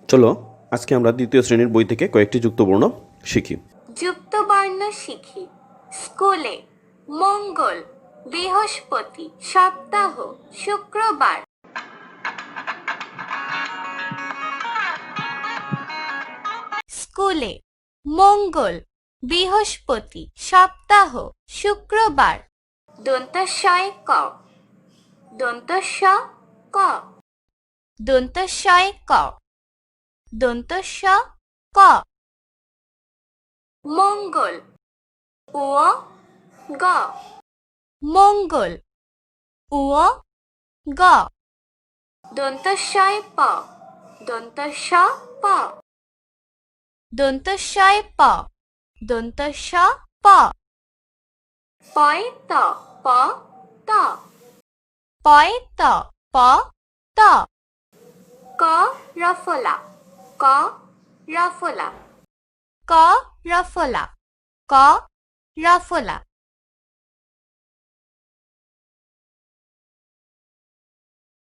চলো আজকে আমরা দ্বিতীয় শ্রেণীর বই থেকে কয়েকটি যুক্তবর্ণ শিখি। যুক্তবর্ণ শিখি। স্কুলে মঙ্গল, বৃহস্পতি, সপ্তাহ, শুক্রবার। স্কুলে মঙ্গল, বৃহস্পতি, সপ্তাহ, শুক্রবার। দন্তস্বয় ক, দন্তস্ব ক, দন্তস্বয় ক, দন্তস্ব ক। মঙ্গল উ গ, মঙ্গল উ গ। দন্তস্বয় প, দন্তস্ব প, দন্তস্বয় প, দন্তস্ব প। পয় ত প ত, পয় ত প ত। ক রফলা, ক রফলা, ক রফলা, ক রফলা।